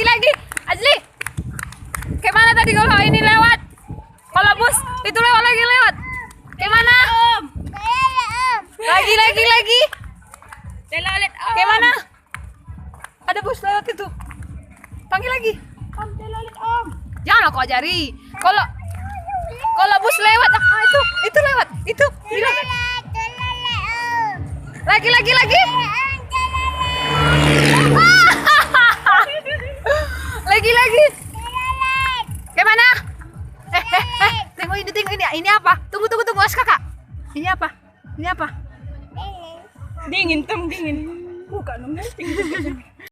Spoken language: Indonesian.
lagi. Ajli. Kemana tadi kalau ini lewat? Kalau bus itu lewat. Kemana? Lagi. Kemana? Ada bus lewat itu. Panggil lagi. Jangan kau ajari. Kalau bus lewat, itu lewat. Itu. Lagi. Lagi. Kemana? Tengok ini. Ini apa? Tunggu, as kakak. Ini apa? Dingin. Bukan dong,